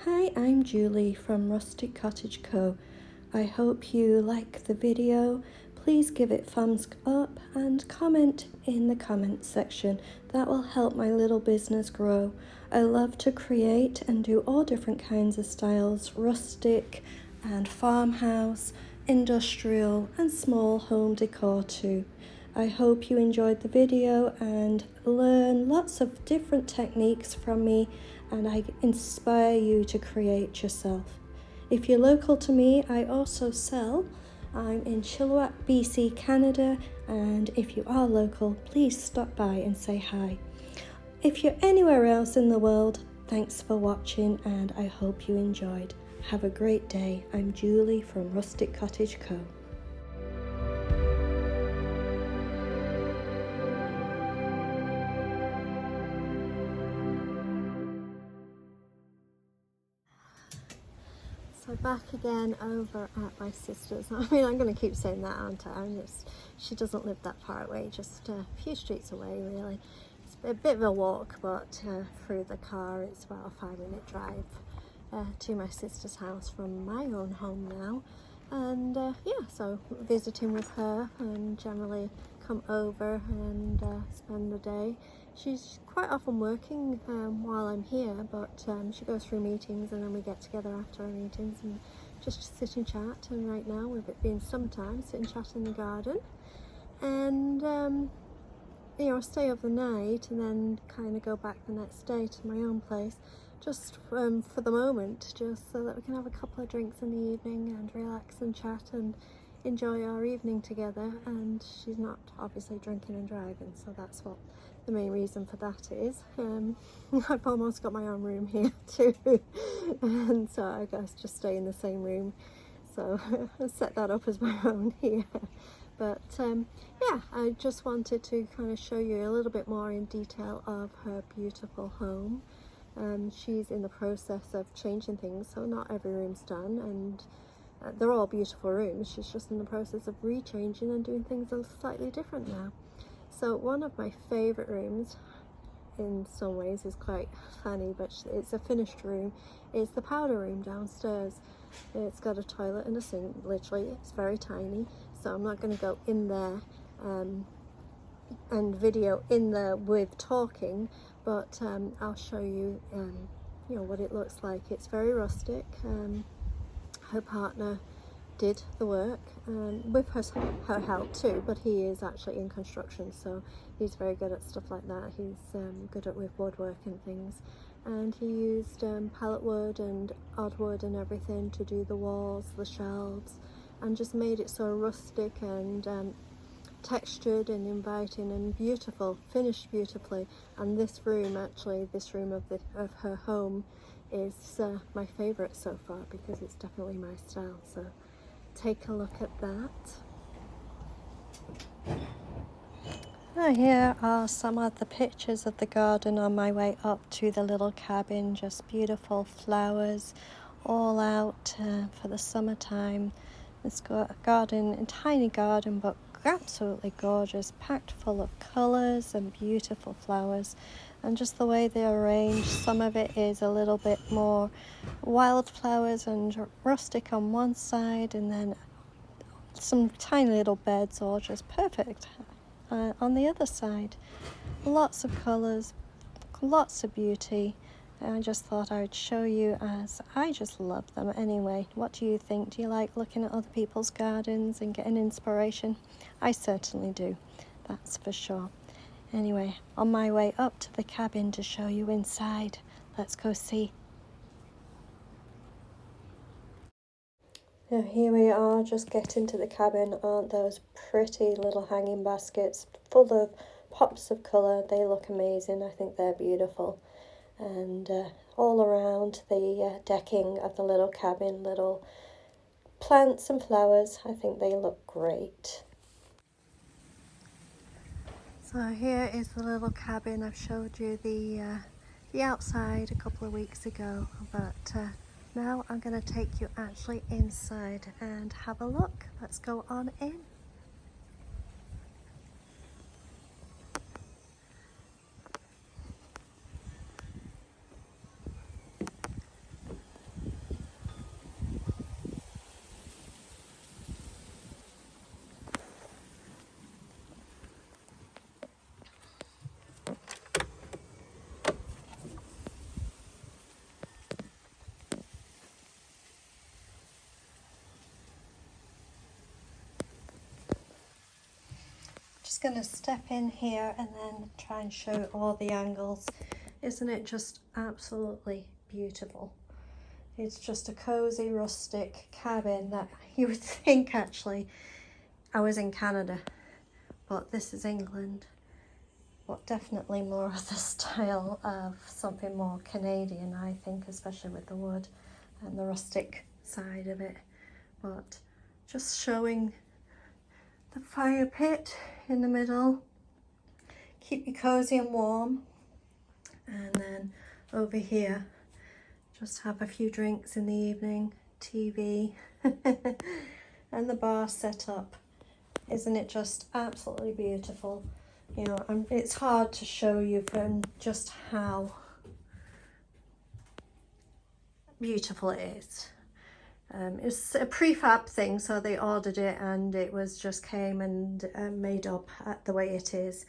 Hi, I'm Julie from Rustic Cottage Co. I hope you like the video. Please give it thumbs up and comment in the comments section. That will help my little business grow. I love to create and do all different kinds of styles, rustic and farmhouse, industrial and small home decor too. I hope you enjoyed the video and learn lots of different techniques from me, and I inspire you to create yourself. If you're local to me, I also sell. I'm in Chilliwack, BC, Canada, and if you are local, please stop by and say hi. If you're anywhere else in the world, thanks for watching and I hope you enjoyed. Have a great day. I'm Julie from Rustic Cottage Co. So back again over at my sister's. I mean, I'm going to keep saying that, aren't I? She doesn't live that far away, just a few streets away really. It's a bit of a walk, but through the car it's about a 5-minute drive to my sister's house from my own home now. And yeah, so visiting with her and generally come over and spend the day. She's quite often working while I'm here, but she goes through meetings and then we get together after our meetings and just sit and chat. And right now, with it being summertime, sit and chat in the garden and you know, stay overnight and then kind of go back the next day to my own place, just for the moment, just so that we can have a couple of drinks in the evening and relax and chat and enjoy our evening together. And she's not obviously drinking and driving, so that's what the main reason for that is. I've almost got my own room here too, and so I guess just stay in the same room, so I set that up as my own here. But yeah, I just wanted to kind of show you a little bit more in detail of her beautiful home. She's in the process of changing things, so not every room's done, and they're all beautiful rooms. She's just in the process of rechanging and doing things a slightly different now. So one of my favourite rooms, in some ways is quite funny, but it's a finished room, is the powder room downstairs. It's got a toilet and a sink, literally. It's very tiny, so I'm not going to go in there and video in there with talking, but I'll show you you know, what it looks like. It's very rustic. Her partner did the work with her help too, but he is actually in construction, so he's very good at stuff like that. He's good at with woodwork and things, and he used pallet wood and odd wood and everything to do the walls, the shelves, and just made it so rustic and textured and inviting and beautiful, finished beautifully. And this room, actually, this room of her home is my favourite so far, because it's definitely my style. So take a look at that. Here are some of the pictures of the garden on my way up to the little cabin. Just beautiful flowers all out for the summertime. It's got a garden, a tiny garden, but absolutely gorgeous, packed full of colours and beautiful flowers. And just the way they're arranged, some of it is a little bit more wildflowers and rustic on one side, and then some tiny little beds, all just perfect on the other side. Lots of colours, lots of beauty. I just thought I would show you, as I just love them anyway. What do you think? Do you like looking at other people's gardens and getting inspiration? I certainly do, that's for sure. Anyway, on my way up to the cabin to show you inside. Let's go see. Now here we are, just getting to the cabin. Aren't those pretty little hanging baskets full of pops of colour? They look amazing. I think they're beautiful. And all around the decking of the little cabin, little plants and flowers. I think they look great. So here is the little cabin. I've showed you the outside a couple of weeks ago, but now I'm going to take you actually inside and have a look. Let's go on in. just going to step in here and then try and show all the angles. Isn't it just absolutely beautiful? It's just a cozy rustic cabin that you would think actually I was in Canada, but this is England. But definitely more of the style of something more Canadian, I think, especially with the wood and the rustic side of it. But just showing the fire pit in the middle, keep you cozy and warm. And then over here, just have a few drinks in the evening, TV, and the bar set up. Isn't it just absolutely beautiful? You know, it's hard to show you from just how beautiful it is. It's a prefab thing, so they ordered it and it was just came and made up the way it is.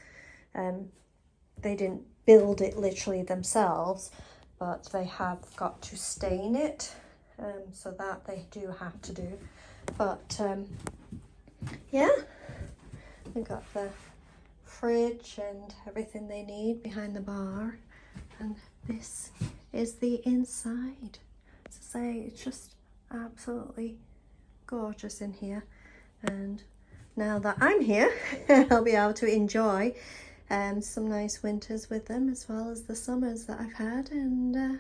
They didn't build it literally themselves, but they have got to stain it, so that they do have to do. But yeah, we got the fridge and everything they need behind the bar, and this is the inside. As I say, it's just absolutely gorgeous in here, and now that I'm here I'll be able to enjoy some nice winters with them as well as the summers that I've had, and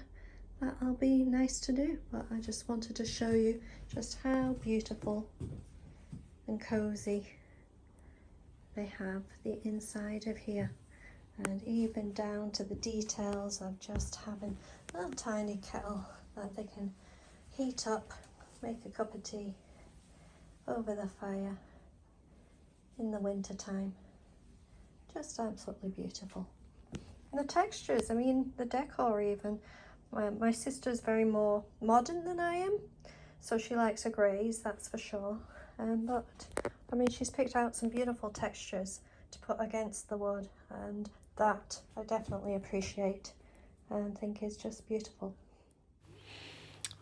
that'll be nice to do. But I just wanted to show you just how beautiful and cozy they have the inside of here, and even down to the details of just having a little tiny kettle that they can heat up, make a cup of tea over the fire in the winter time. Just absolutely beautiful. And the textures, I mean, the decor even. My sister's very more modern than I am, so she likes her greys, that's for sure. But I mean, she's picked out some beautiful textures to put against the wood, and that I definitely appreciate and think is just beautiful.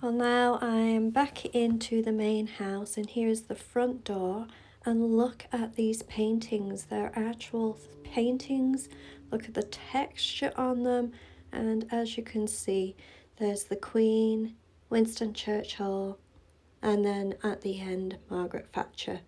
Well, now I'm back into the main house, and here's the front door, and look at these paintings. They're actual paintings. Look at the texture on them, and as you can see, there's the Queen, Winston Churchill, and then at the end, Margaret Thatcher.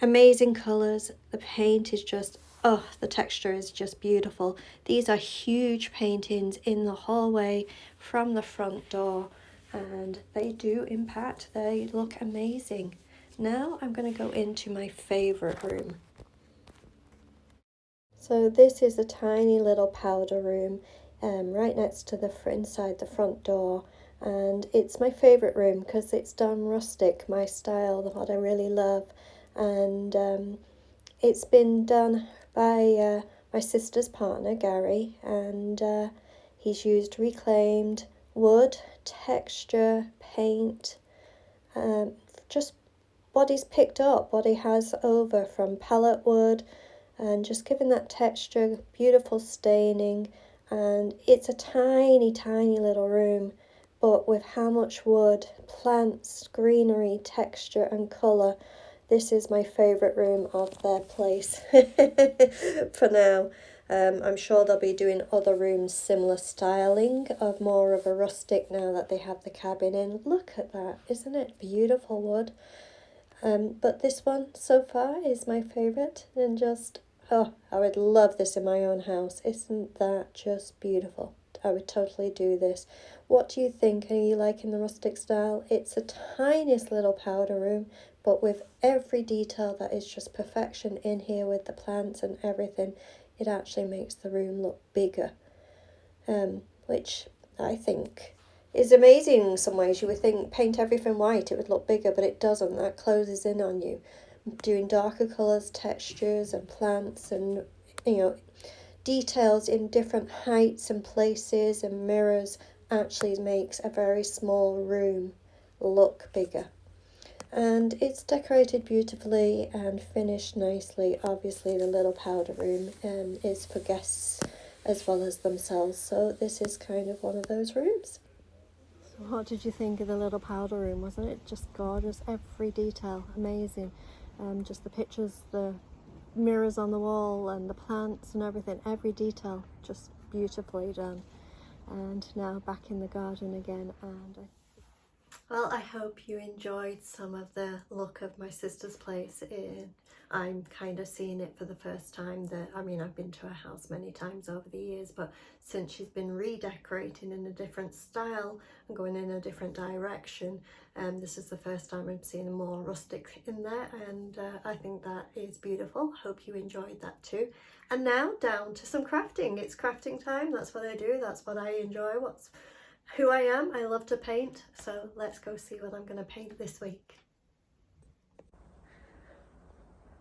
Amazing colours. The paint is just, oh, the texture is just beautiful. These are huge paintings in the hallway from the front door, and they do impact. They look amazing. Now I'm going to go into my favourite room. So this is a tiny little powder room right next to the inside the front door, and it's my favourite room because it's done rustic, my style, what I really love. And it's been done by my sister's partner Gary, and he's used reclaimed wood, texture, paint, just what he's picked up, what he has over from pallet wood, and just giving that texture, beautiful staining. And it's a tiny little room, but with how much wood, plants, greenery, texture and colour, this is my favourite room of their place for now. I'm sure they'll be doing other rooms similar styling of more of a rustic now that they have the cabin in. Look at that, isn't it beautiful wood? But this one so far is my favourite, and just, oh, I would love this in my own house. Isn't that just beautiful? I would totally do this. What do you think? Are you liking the rustic style? It's a tiniest little powder room, but with every detail that is just perfection in here with the plants and everything. It actually makes the room look bigger, which I think is amazing in some ways. You would think paint everything white, it would look bigger, but it doesn't. That closes in on you. Doing darker colours, textures and plants and, you know, details in different heights and places and mirrors actually makes a very small room look bigger. And it's decorated beautifully and finished nicely. Obviously the little powder room is for guests as well as themselves, so this is kind of one of those rooms. So what did you think of the little powder room? Wasn't it just gorgeous? Every detail amazing. Just the pictures, the mirrors on the wall and the plants and everything, every detail just beautifully done. And now back in the garden again, and well, I hope you enjoyed some of the look of my sister's place. I'm kind of seeing it for the first time. I mean, I've been to her house many times over the years, but since she's been redecorating in a different style and going in a different direction, this is the first time I'm seeing a more rustic in there, and I think that is beautiful. Hope you enjoyed that too. And now down to some crafting. It's crafting time. That's what I do. That's what I enjoy. Who I am. I love to paint, so let's go see what I'm going to paint this week.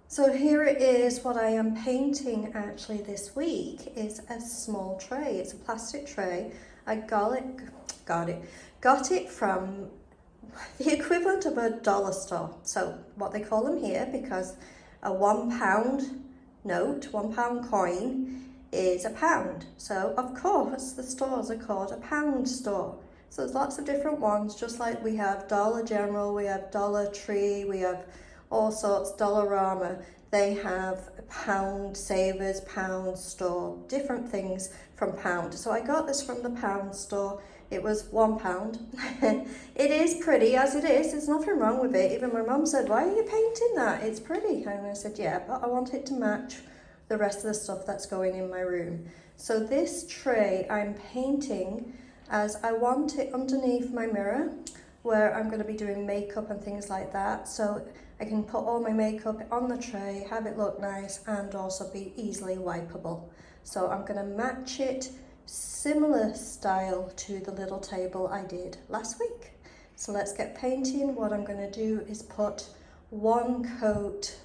So here it is. What I am painting actually this week is a small tray. It's a plastic tray. I got it from the equivalent of a dollar store. So what they call them here, because a £1 note, £1 coin, is a pound. So of course the stores are called a pound store. So there's lots of different ones, just like we have Dollar General, we have Dollar Tree, we have all sorts, Dollarama. They have Pound Savers, Pound Store, different things from Pound. So I got this from the Pound Store. It was £1. It is pretty as it is. There's nothing wrong with it. Even my mum said, "Why are you painting that? It's pretty." And I said, "Yeah, but I want it to match the rest of the stuff that's going in my room." So this tray I'm painting as I want it underneath my mirror, where I'm going to be doing makeup and things like that. So I can put all my makeup on the tray, have it look nice, and also be easily wipeable. So I'm going to match it similar style to the little table I did last week. So let's get painting. What I'm going to do is put one coat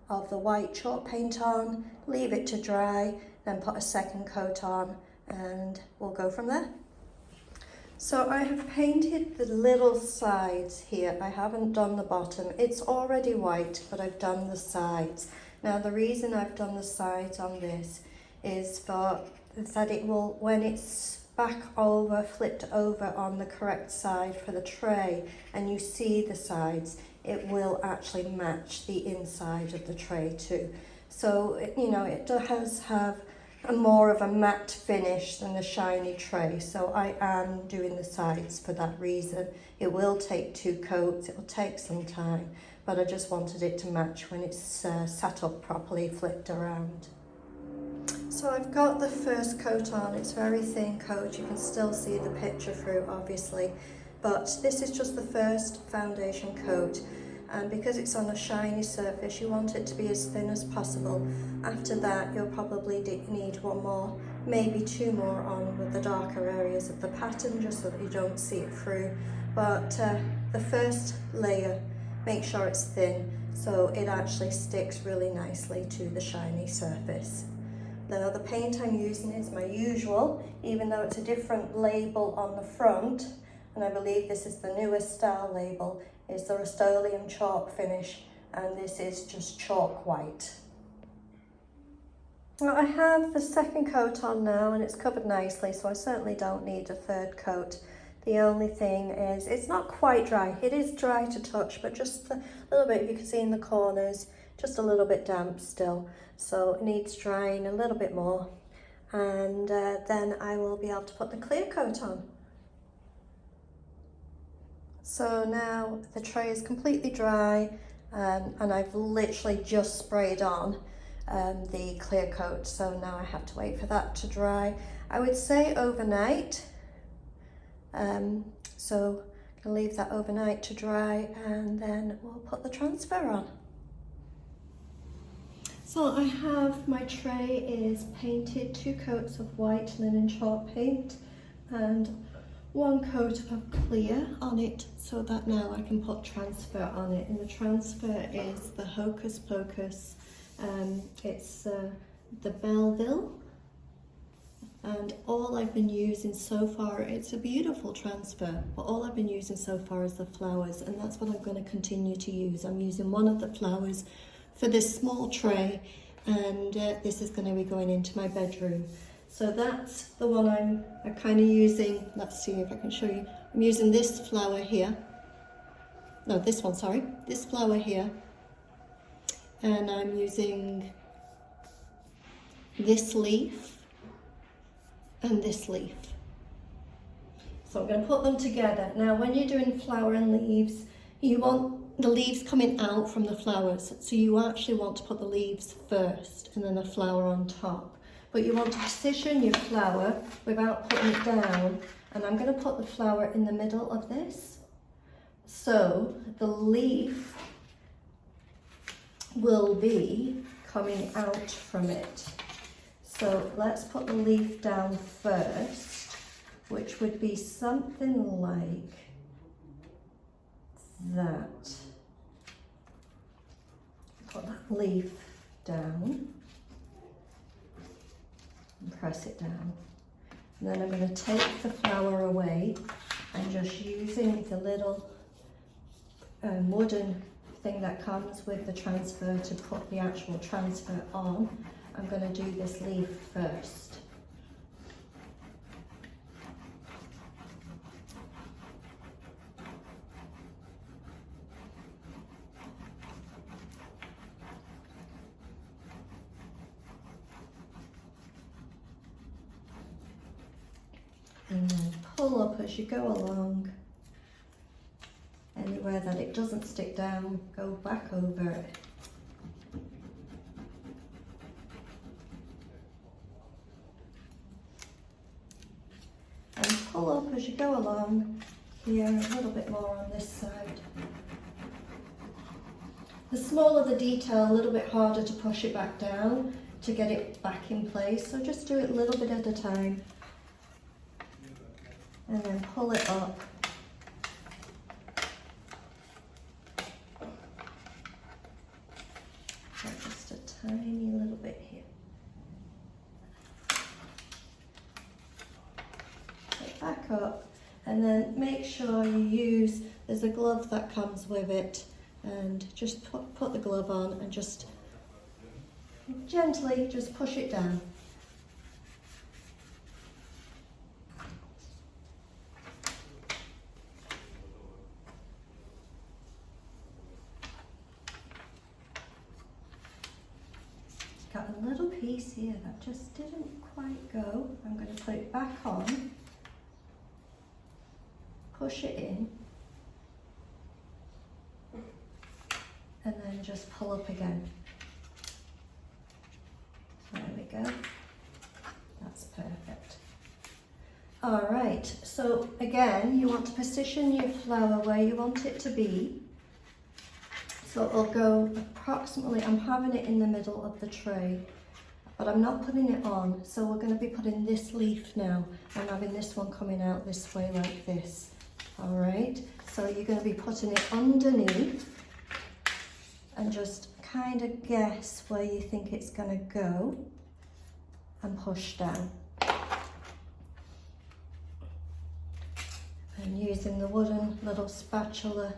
of the white chalk paint on, leave it to dry, then put a second coat on, and we'll go from there. So I have painted the little sides here. I haven't done the bottom. It's already white, but I've done the sides. Now the reason I've done the sides on this is that it will, when it's back over, flipped over on the correct side for the tray, and you see the sides, it will actually match the inside of the tray too. So, it does have more of a matte finish than the shiny tray. So I am doing the sides for that reason. It will take 2 coats, it will take some time, but I just wanted it to match when it's sat up properly, flipped around. So I've got the first coat on. It's a very thin coat. You can still see the picture through, obviously, but this is just the first foundation coat. And because it's on a shiny surface, you want it to be as thin as possible. After that, you'll probably need 1 more, maybe 2 more on with the darker areas of the pattern, just so that you don't see it through. But the first layer, make sure it's thin, so it actually sticks really nicely to the shiny surface. Now the paint I'm using is my usual, even though it's a different label on the front, and I believe this is the newest style label, is the Rust-Oleum chalk finish, and this is just chalk white. Now I have the second coat on now, and it's covered nicely, so I certainly don't need a third coat. The only thing is, it's not quite dry. It is dry to touch, but just a little bit, you can see in the corners, just a little bit damp still. So it needs drying a little bit more, and then I will be able to put the clear coat on. So now the tray is completely dry, and I've literally just sprayed on the clear coat, so now I have to wait for that to dry. I would say overnight, so I'm gonna leave that overnight to dry, and then we'll put the transfer on. So I have, my tray is painted, 2 coats of white linen chalk paint and 1 coat of clear on it, so that now I can put transfer on it. And the transfer is the Hocus Pocus, it's the Belleville, and all I've been using so far, it's a beautiful transfer, but all I've been using so far is the flowers, and that's what I'm going to continue to use. I'm using one of the flowers for this small tray, and this is going to be going into my bedroom. So that's the one I'm kind of using. Let's see if I can show you. I'm using this flower here. No, this one, sorry. This flower here. and I'm using this leaf and this leaf. So I'm going to put them together. Now when you're doing flower and leaves, you want the leaves coming out from the flowers. So you actually want to put the leaves first and then the flower on top. But you want to position your flower without putting it down. And I'm going to put the flower in the middle of this. So the leaf will be coming out from it. So let's put the leaf down first, which would be something like that. Put that leaf down and press it down. And then I'm going to take the flower away and just using the little wooden thing that comes with the transfer to put the actual transfer on, I'm going to do this leaf first. And then pull up as you go along. Anywhere that it doesn't stick down, go back over it. And pull up as you go along here, a little bit more on this side. The smaller the detail, a little bit harder to push it back down to get it back in place. So just do it a little bit at a time. And then pull it up. Just a tiny little bit here. Put it back up and then make sure you use, there's a glove that comes with it, and just put the glove on and just gently just push it down. Got a little piece here that just didn't quite go. I'm going to put it back on, push it in, and then just pull up again. There we go. That's perfect. All right, so again, you want to position your flower where you want it to be. So it'll go approximately, I'm having it in the middle of the tray, but I'm not putting it on. So we're going to be putting this leaf now. I'm having this one coming out this way like this. All right, so you're going to be putting it underneath and just kind of guess where you think it's going to go and push down. And using the wooden little spatula,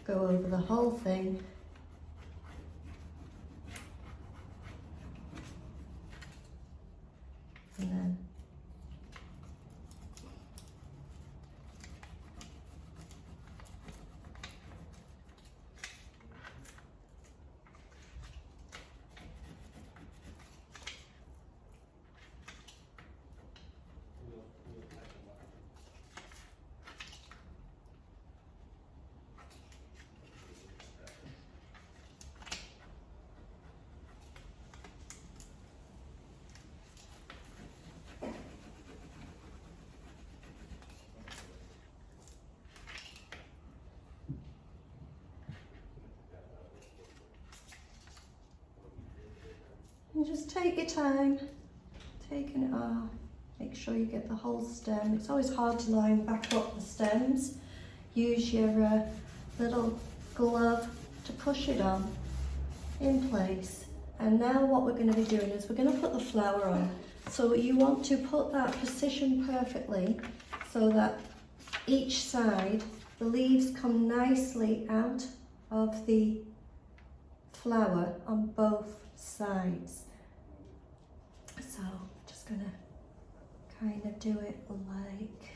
go over the whole thing. And then and just take your time, taking it off. Make sure you get the whole stem. It's always hard to line back up the stems. Use your little glove to push it on in place. And now what we're going to be doing is we're going to put the flower on. So you want to put that position perfectly so that each side, the leaves come nicely out of the flower on both sides. So I'm just going to kind of do it like,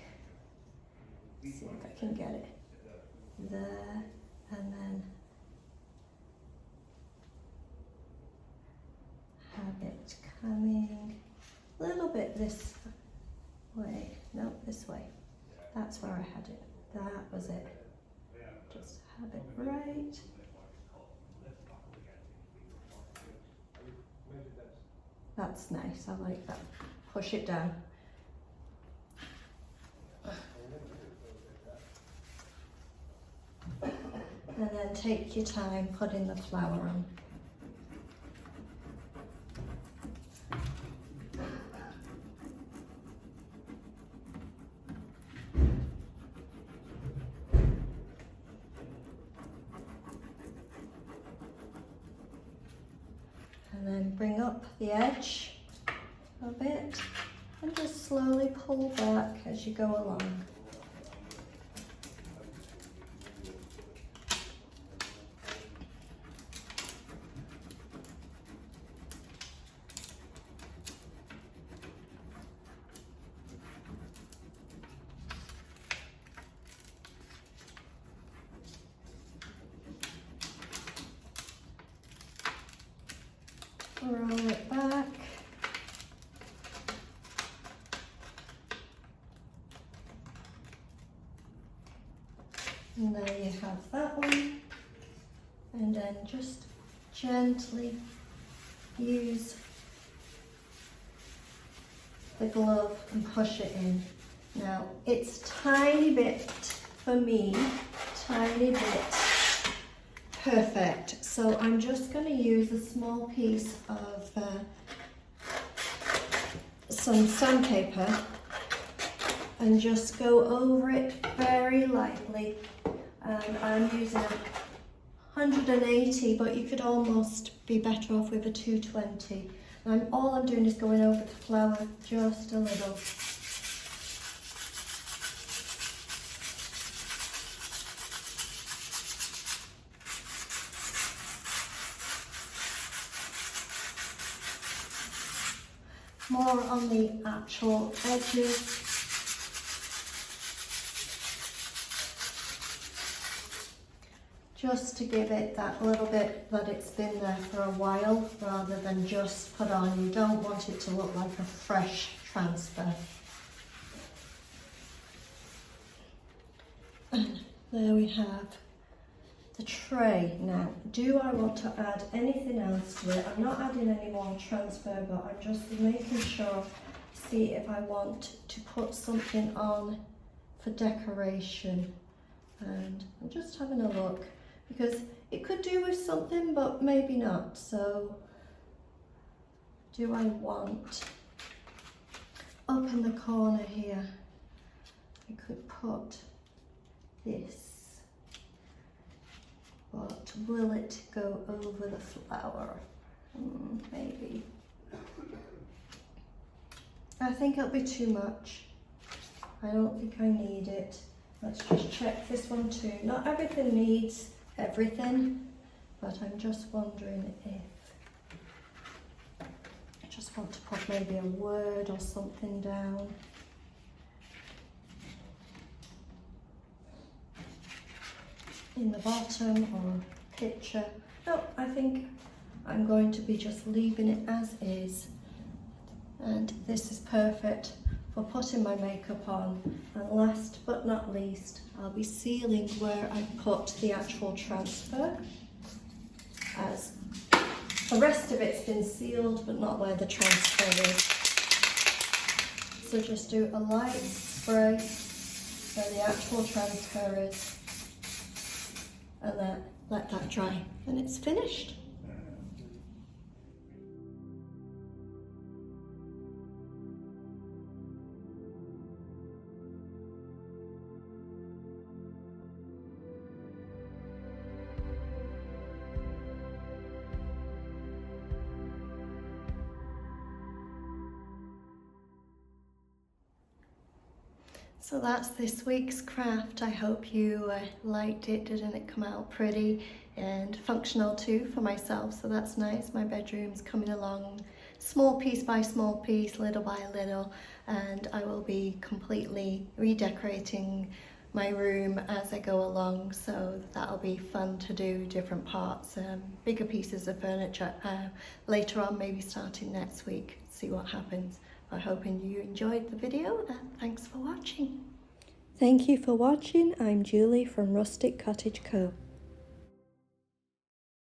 see if I can get it there, and then have it coming a little bit this way. No, this way. That's where I had it. That was it. Just have it right. That's nice, I like that. Push it down. And then take your time putting the flour on. And then bring up the edge a bit and just slowly pull back as you go along. Roll it back. And there you have that one. And then just gently use the glove and push it in. Now it's tiny bit, for me, tiny bit perfect. So I'm just going to use a small piece of some sandpaper and just go over it very lightly. And I'm using 180, but you could almost be better off with a 220. And all I'm doing is going over the flour just a little. More on the actual edges. Just to give it that little bit that it's been there for a while rather than just put on. You don't want it to look like a fresh transfer. And there we have the tray. Now, do I want to add anything else to it? I'm not adding any more transfer, but I'm just making sure, see if I want to put something on for decoration. And I'm just having a look, because it could do with something, but maybe not. So, do I want, up in the corner here, I could put this. But will it go over the flour? Maybe. I think it'll be too much. I don't think I need it. Let's just check this one too. Not everything needs everything, but I'm just wondering if I just want to put maybe a word or something down. In the bottom or picture. No, I think I'm going to be just leaving it as is. And this is perfect for putting my makeup on. And last but not least, I'll be sealing where I put the actual transfer, as the rest of it's been sealed, but not where the transfer is. So just do a light spray where the actual transfer is, and then let that dry, and it's finished. So that's this week's craft. I hope you liked it. Didn't it come out pretty and functional too for myself? So that's nice. My bedroom's coming along small piece by small piece, little by little, and I will be completely redecorating my room as I go along, so that'll be fun to do different parts, bigger pieces of furniture later on, maybe starting next week, see what happens. I'm hoping you enjoyed the video, and thanks for watching. Thank you for watching. I'm Julie from Rustic Cottage Co.